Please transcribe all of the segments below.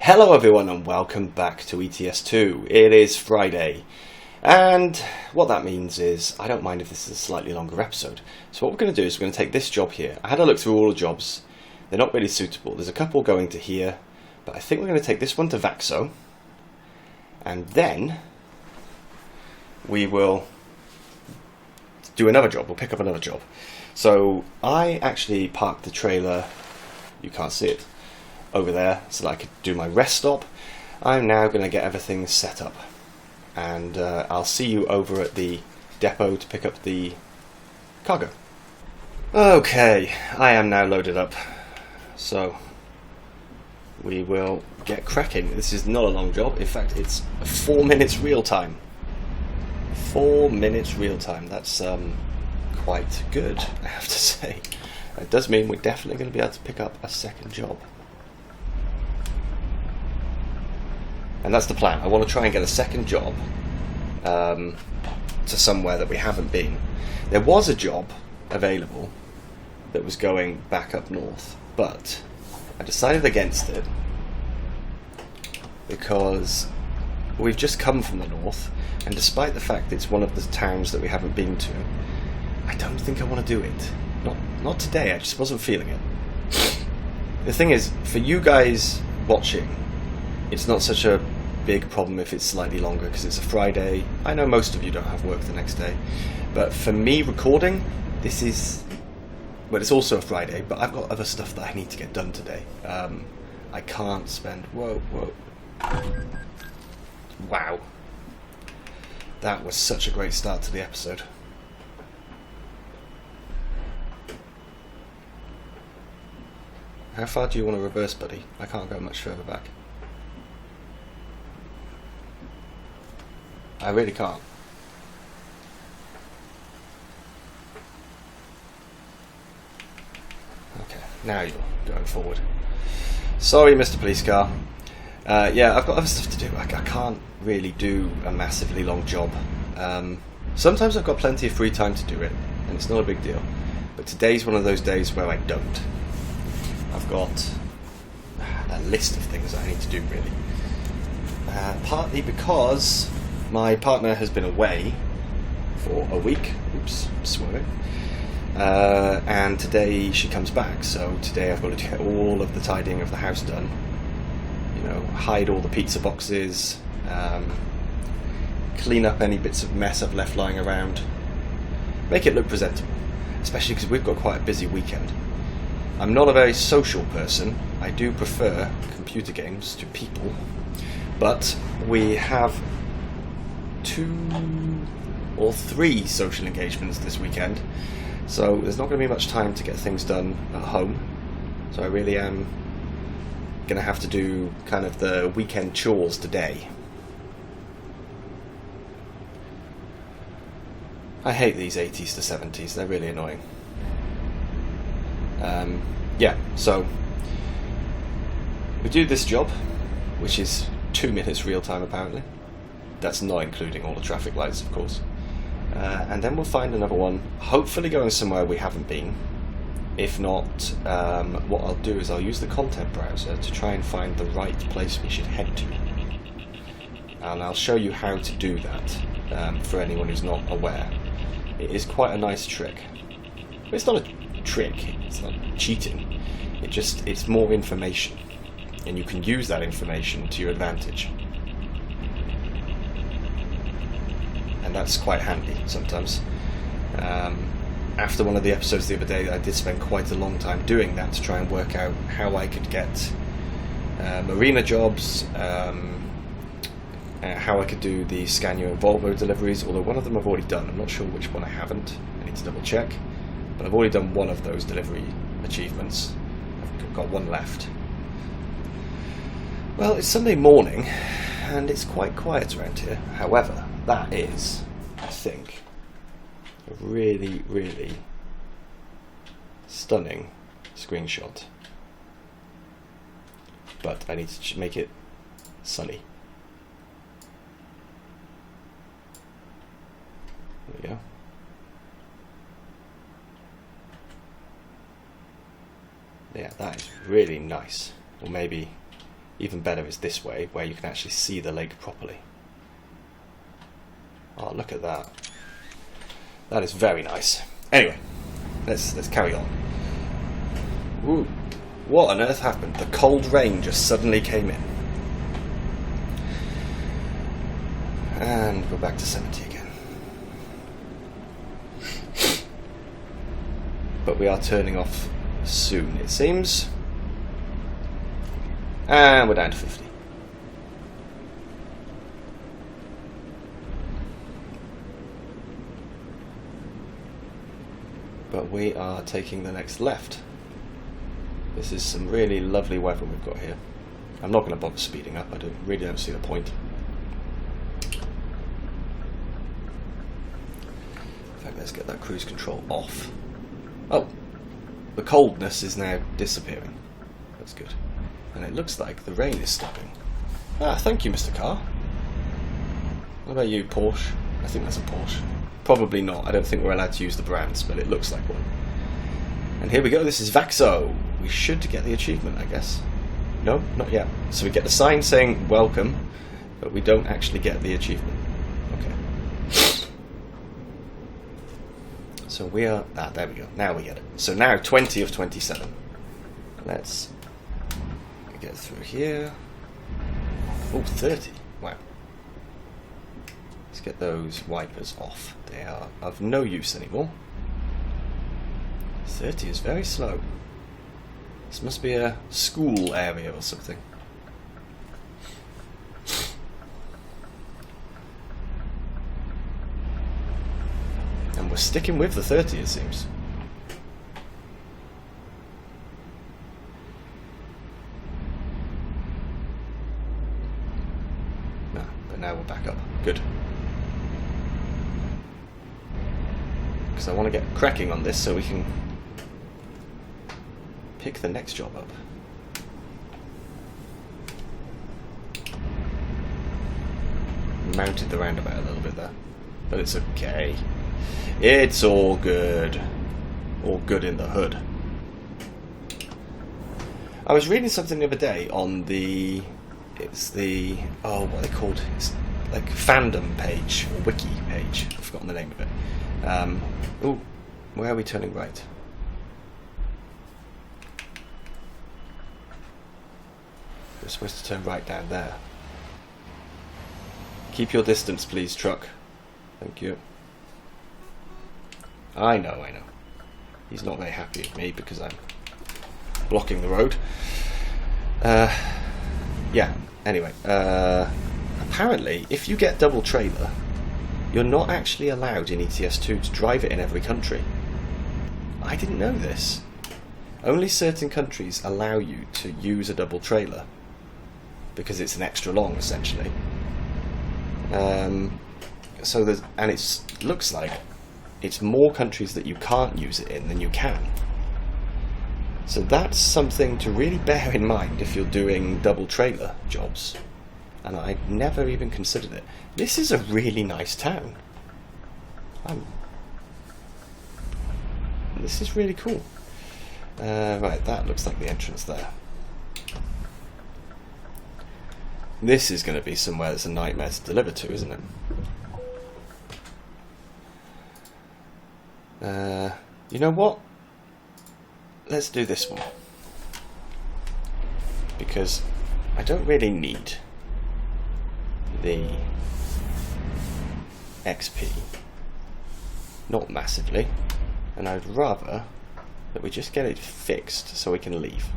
Hello everyone and welcome back to ETS2. It is Friday, and what that means is I don't mind if this is a slightly longer episode. So what we're going to do is we're going to take this job here. I had a look through all the jobs. They're not really suitable. There's a couple going to here, but I think we're going to take this one to Vaxo, and then we will do another job. We'll pick up another job. So I actually parked the trailer, you can't see it, over there so that I could do my rest stop. I'm now going to get everything set up, and I'll see you over at the depot to pick up the cargo. Okay, I am now loaded up, so we will get cracking. This is not a long job. In fact, it's 4 minutes real time. 4 minutes real time. That's quite good, I have to say. It does mean we're definitely going to be able to pick up a second job. And that's the plan. I want to try and get a second job to somewhere that we haven't been. There was a job available that was going back up north, but I decided against it because we've just come from the north, and despite the fact it's one of the towns that we haven't been to, I don't think I want to do it. Not today, I just wasn't feeling it. The thing is, for you guys watching, it's not such a big problem if it's slightly longer because it's a Friday. I know most of you don't have work the next day, but for me recording, this is, well, it's also a Friday, but I've got other stuff that I need to get done today. I can't spend, whoa. Wow. That was such a great start to the episode. How far do you want to reverse, buddy? I can't go much further back. I really can't. Okay, now you're going forward. Sorry, Mr. Police Car. Yeah, I've got other stuff to do. I can't really do a massively long job. Sometimes I've got plenty of free time to do it, and it's not a big deal. But today's one of those days where I don't. I've got a list of things I need to do, really. Partly because my partner has been away for a week. Oops, swearing. And today she comes back, so today I've got to get all of the tidying of the house done. You know, hide all the pizza boxes, clean up any bits of mess I've left lying around, make it look presentable, especially because we've got quite a busy weekend. I'm not a very social person. I do prefer computer games to people, but we have 2 or 3 social engagements this weekend, so there's not going to be much time to get things done at home, so I really am going to have to do kind of the weekend chores today. I hate these 80s to 70s, they're really annoying. Yeah, so we do this job, which is 2 minutes real time apparently. That's not including all the traffic lights, of course. And then we'll find another one, hopefully going somewhere we haven't been. If not, what I'll do is I'll use the content browser to try and find the right place we should head to. And I'll show you how to do that, for anyone who's not aware. It is quite a nice trick. It's not a trick, it's not cheating. It's more information. And you can use that information to your advantage. And that's quite handy sometimes. After one of the episodes the other day, I did spend quite a long time doing that to try and work out how I could get marina jobs, how I could do the Scania and Volvo deliveries, although one of them I've already done. I'm not sure which one I haven't. I need to double check. But I've already done one of those delivery achievements. I've got one left. Well, it's Sunday morning, and it's quite quiet around here. However, that is, I think, a really, really stunning screenshot. But I need to make it sunny. There we go. Yeah, that is really nice. Or maybe Even better is this way, where you can actually see the lake properly. Oh, look at that. That is very nice. Anyway, let's carry on. Ooh, what on earth happened? The cold rain just suddenly came in. And we're back to 70 again. But we are turning off soon, it seems. And we're down to 50. But we are taking the next left. This is some really lovely weather we've got here. I'm not going to bother speeding up, I really don't see the point. In fact, let's get that cruise control off. Oh, the coldness is now disappearing. That's good. And it looks like the rain is stopping. Ah, thank you, Mr. Car. What about you, Porsche? I think that's a Porsche. Probably not. I don't think we're allowed to use the brands, but it looks like one. And here we go. This is Vaxo. We should get the achievement, I guess. No, not yet. So we get the sign saying welcome, but we don't actually get the achievement. Okay. So we are... Ah, there we go. Now we get it. So now 20 of 27. Let's get through here. Oh, 30. Wow. Let's get those wipers off. They are of no use anymore. 30 is very slow. This must be a school area or something. And we're sticking with the 30, it seems. No, but now we're back up. Good. Because I want to get cracking on this so we can pick the next job up. Mounted the roundabout a little bit there, but it's okay. It's all good. All good in the hood. I was reading something the other day on the... It's the... Oh, what are they called? It's like fandom page, or wiki page. I've forgotten the name of it. Oh, where are we turning right? We're supposed to turn right down there. Keep your distance, please, truck. Thank you. I know. He's not very happy with me because I'm blocking the road. Yeah, anyway. Apparently, if you get double trailer, you're not actually allowed in ETS2 to drive it in every country. I didn't know this. Only certain countries allow you to use a double trailer because it's an extra long, essentially. So there's, and it looks like it's more countries that you can't use it in than you can. So that's something to really bear in mind if you're doing double trailer jobs. And I'd never even considered it. This is a really nice town. This is really cool. Right, that looks like the entrance there. This is going to be somewhere that's a nightmare to deliver to, isn't it? You know what? Let's do this one. Because I don't really need the XP. Not massively. And I'd rather that we just get it fixed so we can leave.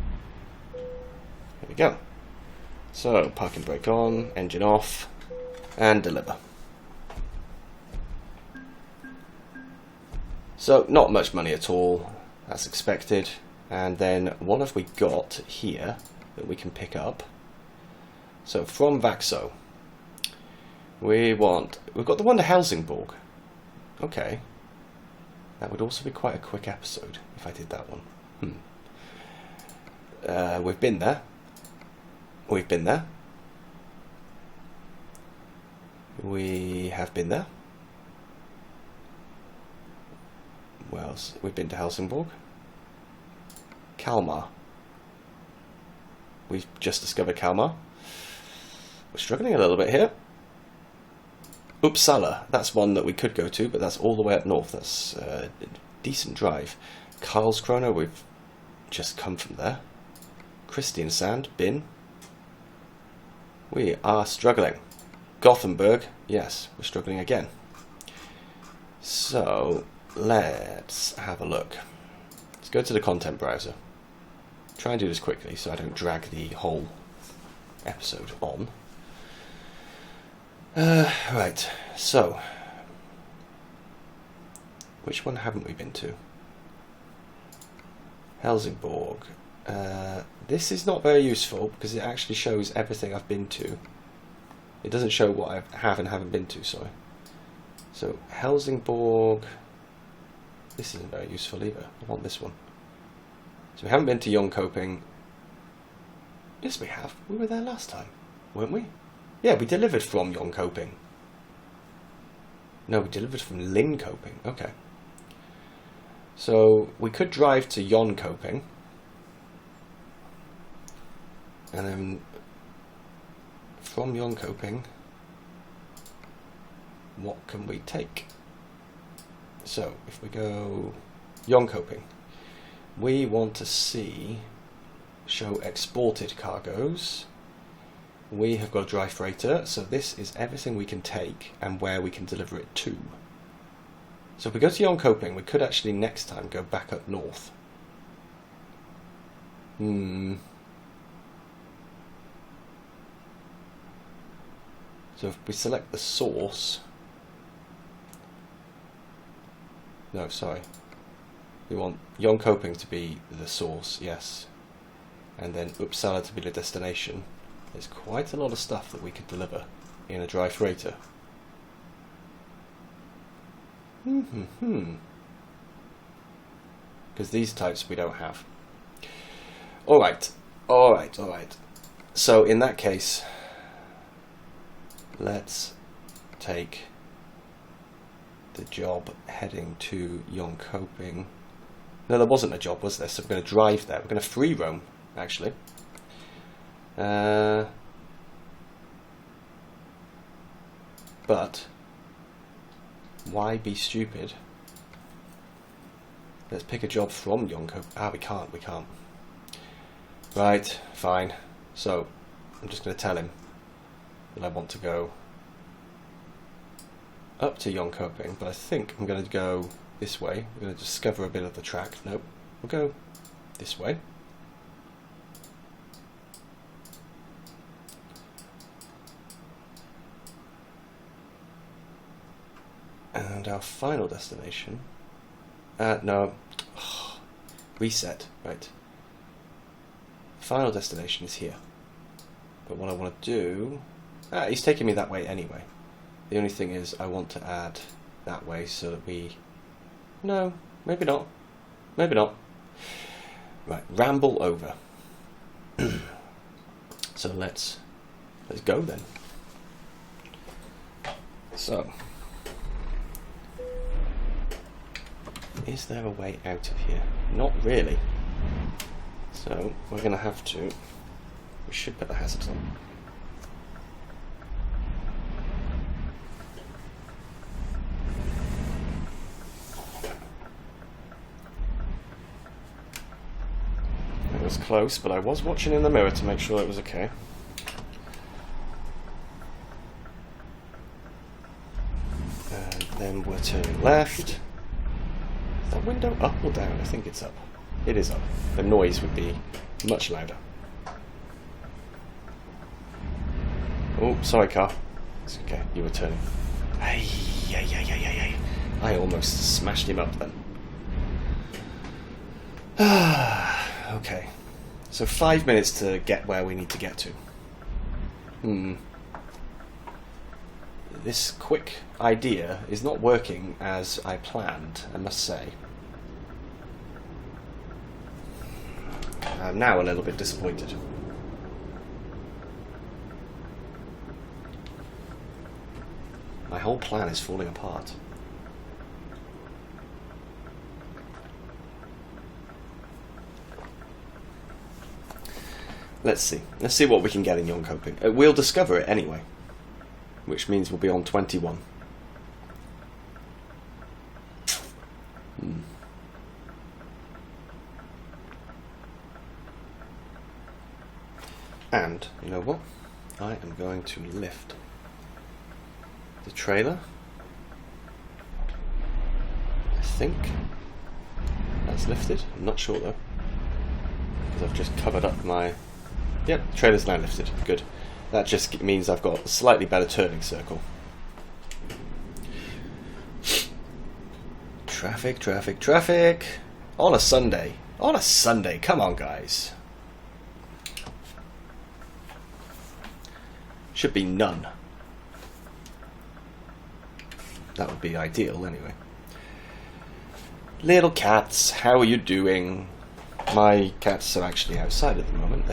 There we go. So, parking brake on, engine off, and deliver. So, not much money at all, as expected. And then, what have we got here that we can pick up? So, from Vaxo, we've got the one to Helsingborg. Okay. That would also be quite a quick episode if I did that one. We've been there. We've been there. We have been there. Where else? We've been to Helsingborg. Kalmar. we've just discovered Kalmar. We're struggling a little bit here. Uppsala, that's one that we could go to, but that's all the way up north. That's a decent drive. Karlskrona, we've just come from there. Kristiansand, been. We are struggling. Gothenburg, yes, we're struggling again. So, let's have a look. Let's go to the content browser. Try and do this quickly so I don't drag the whole episode on. Right, so which one haven't we been to? Helsingborg. This is not very useful because it actually shows everything I've been to. It doesn't show what I have and haven't been to, sorry. So Helsingborg, this isn't very useful either. I want this one. So we haven't been to Jönköping. Yes, we have. We were there last time, weren't we? Yeah, we delivered from Jönköping. No, we delivered from Linköping. Okay. So we could drive to Jönköping. And then from Jönköping, what can we take? So if we go Jönköping, we want to show exported cargoes. We have got a dry freighter, so this is everything we can take and where we can deliver it to. So if we go to Jönköping, we could actually next time go back up north. So if we select the source... No, sorry. We want Jönköping to be the source, yes. And then Uppsala to be the destination. There's quite a lot of stuff that we could deliver in a dry freighter. Because these types we don't have. Alright. So in that case, let's take the job heading to Jönköping. No, there wasn't a job, was there? So we're going to drive there. We're going to free roam, actually. But why be stupid? Let's pick a job from Jönköping. We can't. Right, fine. So I'm just going to tell him that I want to go up to Jönköping, but I think I'm going to go this way. We're going to discover a bit of the track. Nope, we'll go this way. And our final destination... no. Reset. Right. Final destination is here. But what I want to do... he's taking me that way anyway. The only thing is I want to add that way so that we... No, maybe not. Maybe not. Right, ramble over. So let's go then. So... Is there a way out of here? Not really. So we're going to have to... We should put the hazards on. It was close, but I was watching in the mirror to make sure it was okay. And then we're turning left. Is that window up or down? I think it's up. It is up. The noise would be much louder. Oh, sorry, car. It's okay, you were turning. Hey. I almost smashed him up then. Okay. So 5 minutes to get where we need to get to. This quick idea is not working as I planned, I must say. I'm now a little bit disappointed. My whole plan is falling apart. Let's see. Let's see what we can get in Young Coping. We'll discover it anyway, which means we'll be on 21. And, you know what? I am going to lift the trailer. I think that's lifted. I'm not sure though, because I've just covered up my... Yep, the trailer's now lifted. Good. That just means I've got a slightly better turning circle. Traffic, traffic, traffic! On a Sunday. On a Sunday, come on guys. Should be none. That would be ideal anyway. Little cats, how are you doing? My cats are actually outside at the moment.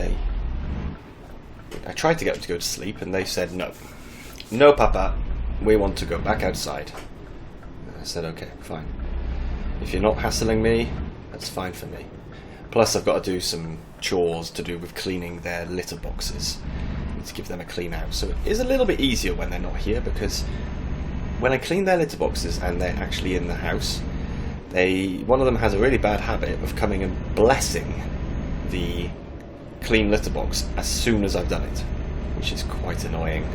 I tried to get them to go to sleep and they said no. No, Papa, we want to go back outside. And I said okay, fine. If you're not hassling me, that's fine for me. Plus I've got to do some chores to do with cleaning their litter boxes. I need to give them a clean out. So it is a little bit easier when they're not here, because when I clean their litter boxes and they're actually in the house, one of them has a really bad habit of coming and blessing the clean litter box as soon as I've done it, which is quite annoying.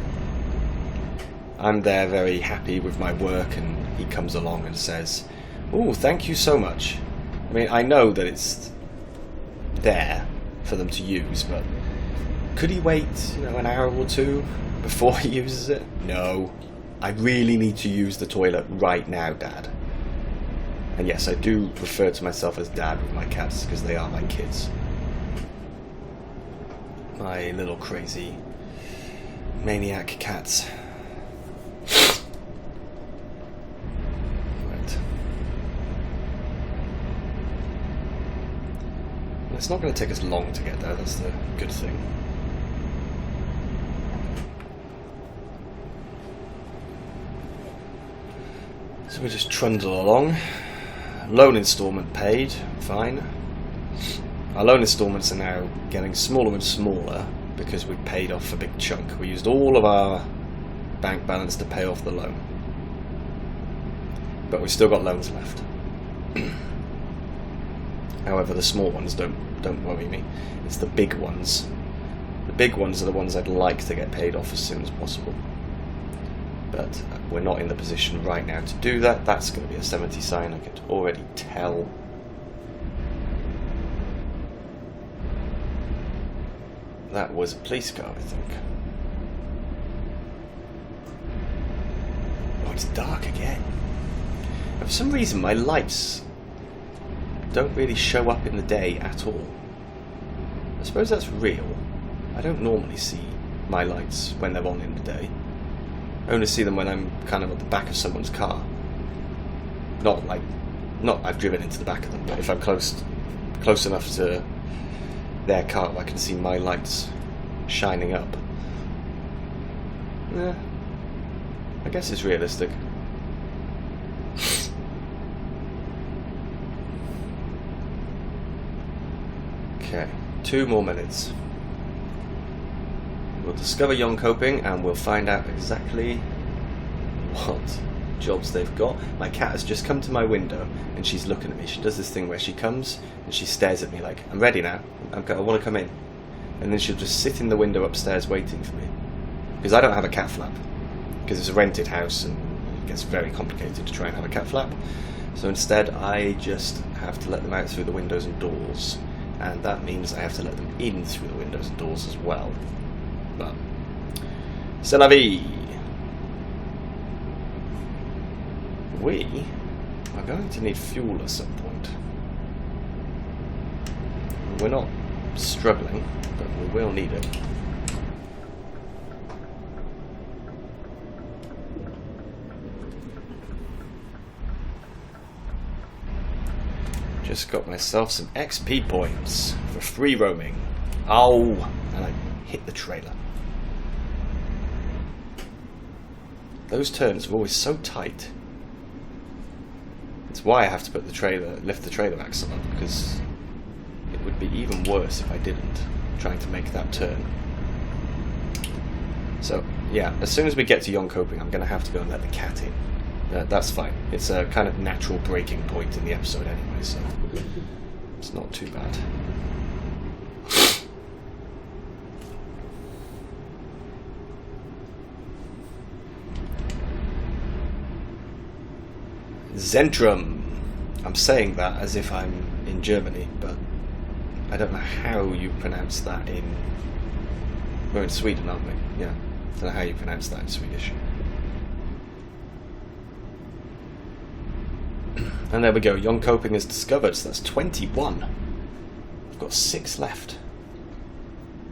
I'm there very happy with my work and he comes along and says, "Oh, thank you so much." I mean, I know that it's there for them to use, but could he wait, an hour or two before he uses it? No. I really need to use the toilet right now, Dad. And yes, I do refer to myself as Dad with my cats, because they are my kids. My little crazy maniac cats. Right. It's not going to take us long to get there, that's the good thing. So we just trundle along. Loan instalment paid, fine. Our loan instalments are now getting smaller and smaller because we paid off a big chunk. We used all of our bank balance to pay off the loan. But we've still got loans left. However, the small ones don't worry me. It's the big ones. The big ones are the ones I'd like to get paid off as soon as possible. But we're not in the position right now to do that. That's going to be a 70 sign, I could already tell. That was a police car, I think. Oh, it's dark again. And for some reason, my lights don't really show up in the day at all. I suppose that's real. I don't normally see my lights when they're on in the day. I only see them when I'm kind of at the back of someone's car. Not I've driven into the back of them, but if I'm close enough to their car, I can see my lights shining up. Yeah, I guess it's realistic. Okay, 2 more minutes. We'll discover Young Coping and we'll find out exactly what jobs they've got. My cat has just come to my window and she's looking at me. She does this thing where she comes and she stares at me like, I'm ready now, I want to come in. And then she'll just sit in the window upstairs waiting for me. Because I don't have a cat flap. Because it's a rented house and it gets very complicated to try and have a cat flap. So instead I just have to let them out through the windows and doors. And that means I have to let them in through the windows and doors as well. But c'est la vie. We are going to need fuel at some point. We're not struggling, but we will need it. Just got myself some XP points for free roaming. Oh, and I hit the trailer. Those turns are always so tight. It's why I have to put lift the trailer axle up, because it would be even worse if I didn't. trying to make that turn. So, yeah, as soon as we get to Yonkoping, I'm going to have to go and let the cat in. That's fine. It's a kind of natural breaking point in the episode anyway, so it's not too bad. Zentrum. I'm saying that as if I'm in Germany, but I don't know how you pronounce that in... We're in Sweden, aren't we? Yeah. I don't know how you pronounce that in Swedish. And there we go. Yonkoping is discovered, so that's 21. We've got 6 left.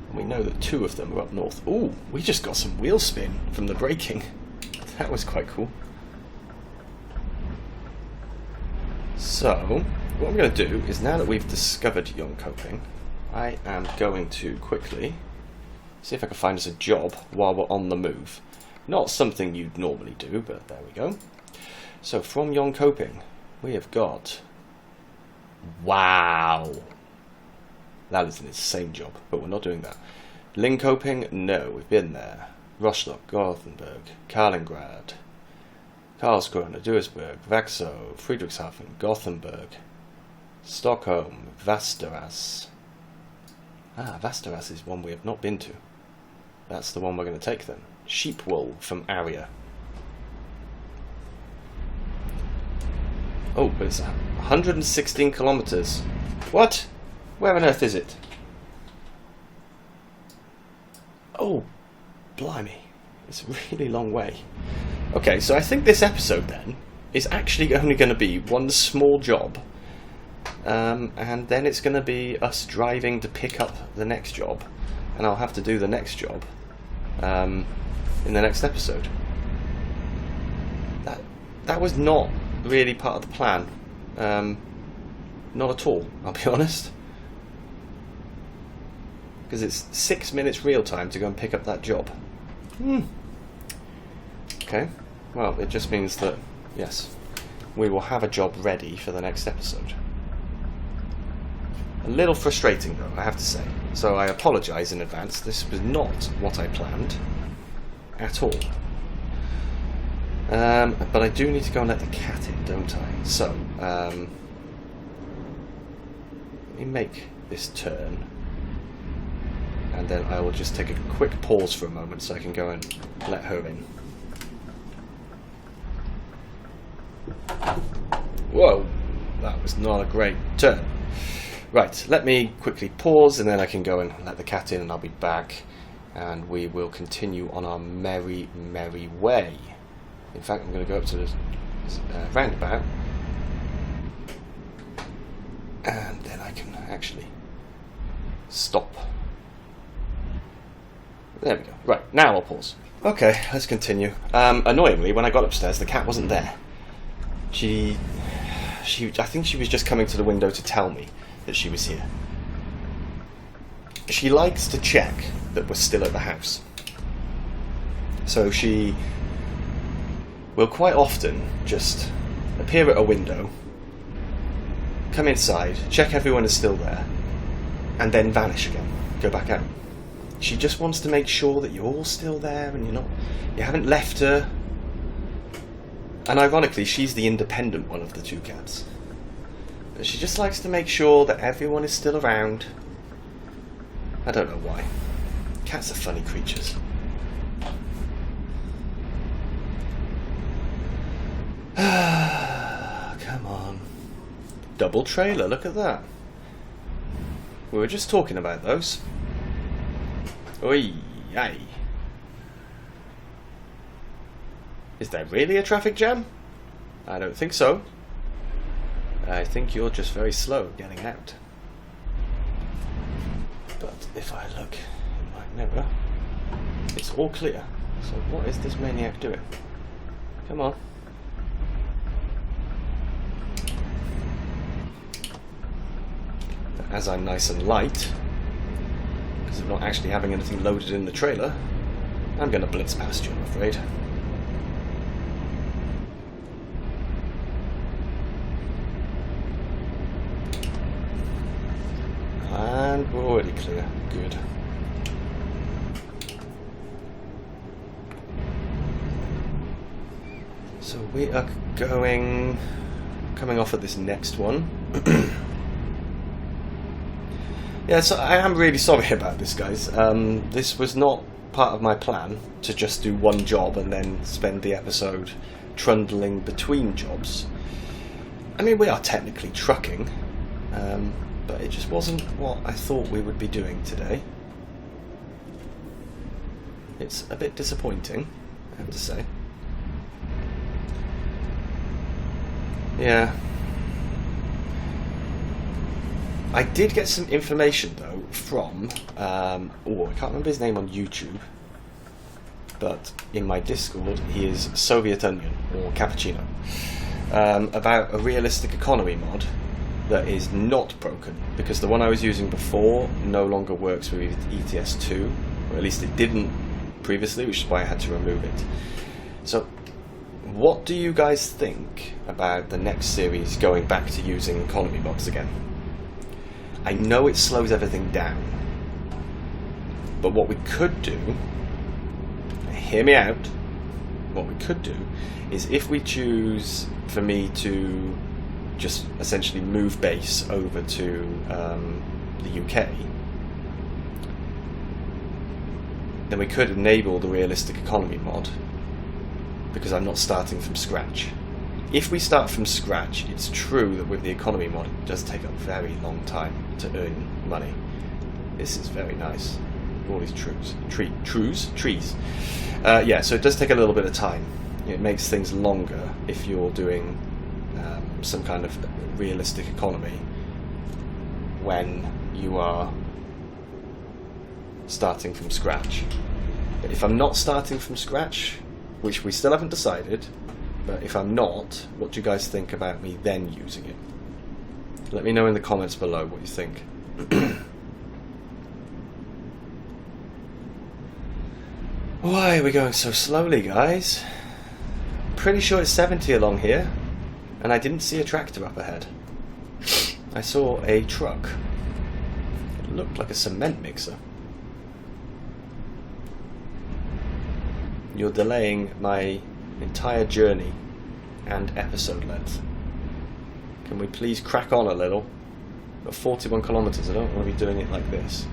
And we know that 2 of them are up north. Ooh, we just got some wheel spin from the braking. That was quite cool. So, what I'm going to do is, now that we've discovered Yonkoping, I am going to quickly see if I can find us a job while we're on the move. Not something you'd normally do, but there we go. So, from Yonkoping, we have got... Wow! That is an insane job, but we're not doing that. Linkoping, no, we've been there. Rostock, Gothenburg, Kaliningrad, Karlskrona, Duisburg, Vaxo, Friedrichshafen, Gothenburg, Stockholm, Västerås. Ah, Västerås is one we have not been to. That's the one we're going to take then. Sheepwool from Aria. Oh, but it's 116 kilometers. What? Where on earth is it? Oh, blimey. It's a really long way. Okay, so I think this episode then is actually only going to be one small job. And then it's going to be us driving to pick up the next job. And I'll have to do the next job in the next episode. That was not really part of the plan. Not at all, I'll be honest. Because it's 6 minutes real time to go and pick up that job. Okay, well, it just means that, yes, we will have a job ready for the next episode. A little frustrating though, I have to say. So I apologise in advance. This was not what I planned at all. But I do need to go and let the cat in, don't I? So, let me make this turn. And then I will just take a quick pause for a moment so I can go and let her in. Whoa, that was not a great turn. Right, let me quickly pause and then I can go and let the cat in and I'll be back. And we will continue on our merry, merry way. In fact, I'm going to go up to the roundabout. And then I can actually stop. There we go. Right, now I'll pause. Okay, let's continue. Annoyingly, when I got upstairs, the cat wasn't there. I think she was just coming to the window to tell me that she was here. She likes to check that we're still at the house. So she will quite often just appear at a window, come inside, check everyone is still there, and then vanish again, go back out. She just wants to make sure that you're all still there and you haven't left her. And ironically, she's the independent one of the 2 cats. But she just likes to make sure that everyone is still around. I don't know why. Cats are funny creatures. Come on. Double trailer, look at that. We were just talking about those. Oi, yay. Is there really a traffic jam? I don't think so. I think you're just very slow getting out. But if I look in my mirror, it's all clear. So what is this maniac doing? Come on. As I'm nice and light, because I'm not actually having anything loaded in the trailer, I'm going to blitz past you, I'm afraid. And And we're already clear. Good. So we are coming off at this next one. Yeah, so I am really sorry about this, guys. This was not part of my plan to just do one job and then spend the episode trundling between jobs. I mean, we are technically trucking, but it just wasn't what I thought we would be doing today. It's a bit disappointing, I have to say. Yeah. I did get some information though from I can't remember his name on YouTube, but in my Discord he is Soviet Onion or Cappuccino, about a realistic economy mod that is not broken, because the one I was using before no longer works with ETS2, or at least it didn't previously, which is why I had to remove it. So what do you guys think about the next series going back to using economy mods again? I know it slows everything down, but what we could do, hear me out, what we could do is, if we choose for me to just essentially move base over to the UK, then we could enable the realistic economy mod, because I'm not starting from scratch. If we start from scratch, it's true that with the economy mod it does take a very long time to earn money. This is very nice. All these trees. Yeah, so it does take a little bit of time. It makes things longer if you're doing some kind of realistic economy when you are starting from scratch. But if I'm not starting from scratch, which we still haven't decided, but if I'm not, what do you guys think about me then using it? Let me know in the comments below what you think. Why are we going so slowly, guys? Pretty sure it's 70 along here, and I didn't see a tractor up ahead. I saw a truck. It looked like a cement mixer. You're delaying my entire journey and episode length. Can we please crack on a little? But 41 kilometers, I don't want to be doing it like this.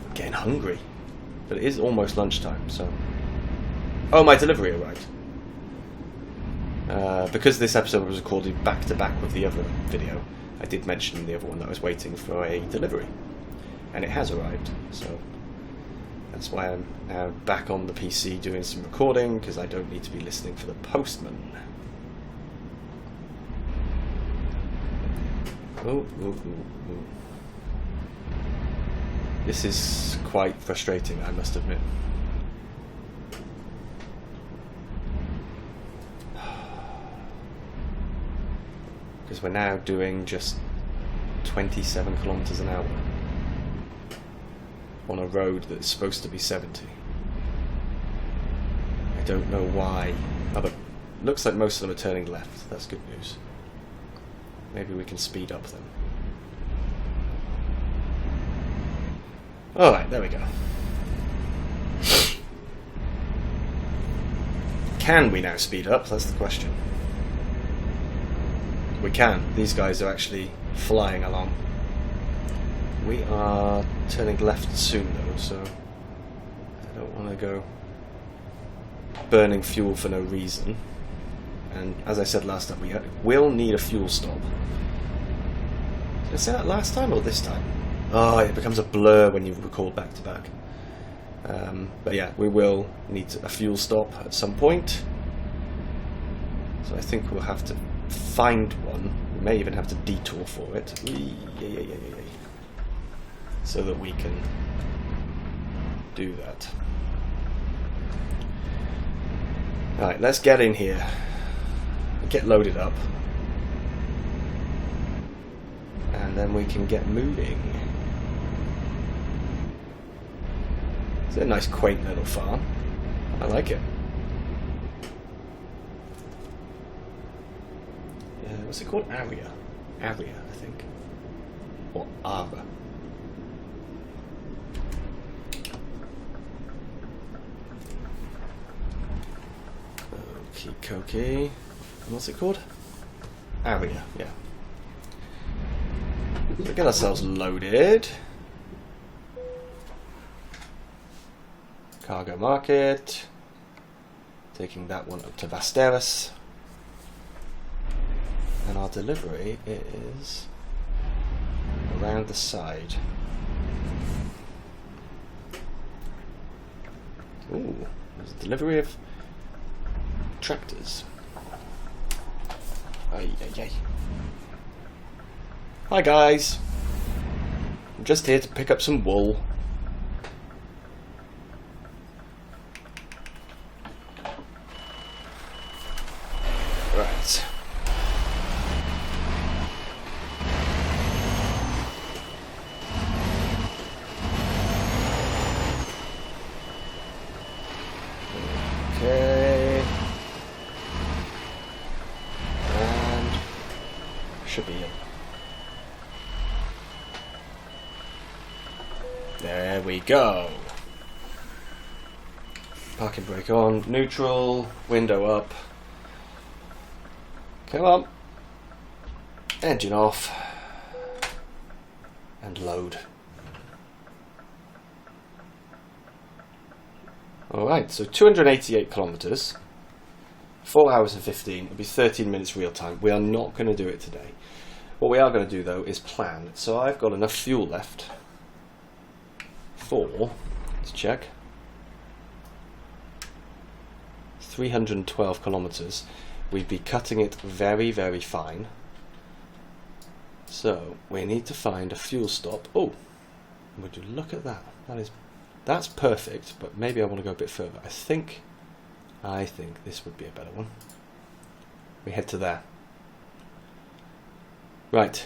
I'm getting hungry, but it is almost lunchtime, so... Oh, my delivery arrived. Because this episode was recorded back to back with the other video, I did mention in the other one that I was waiting for a delivery, and it has arrived, so that's why I'm now back on the PC doing some recording, because I don't need to be listening for the postman. Oh. This is quite frustrating, I must admit. Because we're now doing just 27 kilometers an hour on a road that's supposed to be 70. I don't know why. Oh, but looks like most of them are turning left. That's good news. Maybe we can speed up then. Alright, there we go. Can we now speed up? That's the question. We can. These guys are actually flying along. We are turning left soon though, so I don't want to go burning fuel for no reason. And as I said last time, we will need a fuel stop. Did I say that last time or this time? Oh, it becomes a blur when you record back to back. But yeah, we will need a fuel stop at some point. So I think we'll have to find one. We may even have to detour for it. So that we can do that. Alright, let's get in here. Get loaded up. And then we can get moving. It's a nice quaint little farm. I like it. What's it called? Aria, I think. or armor. Okie dokie. What's it called? Area, yeah. We'll get ourselves loaded. Cargo market. Taking that one up to Vasteris. And our delivery is around the side. Ooh, there's a delivery of tractors. Ay, ay, ay. Hi guys, I'm just here to pick up some wool. Right. Okay. And should be in. There we go. Parking brake on, neutral, window up. Come on. Engine off. And load. Alright, so 288 kilometres. 4 hours and 15. It'll be 13 minutes real time. We are not going to do it today. What we are going to do though is plan. So I've got enough fuel left for, let's check, 312 kilometres. We'd be cutting it very, very fine. So we need to find a fuel stop. Oh, would you look at that? That's perfect, but maybe I want to go a bit further. I think this would be a better one. We head to there. Right.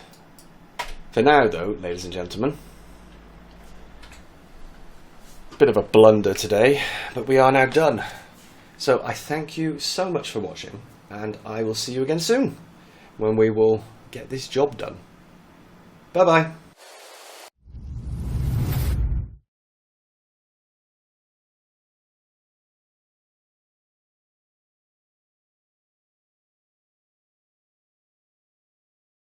For now though, ladies and gentlemen, bit of a blunder today, but we are now done. So I thank you so much for watching, and I will see you again soon when we will get this job done. Bye bye.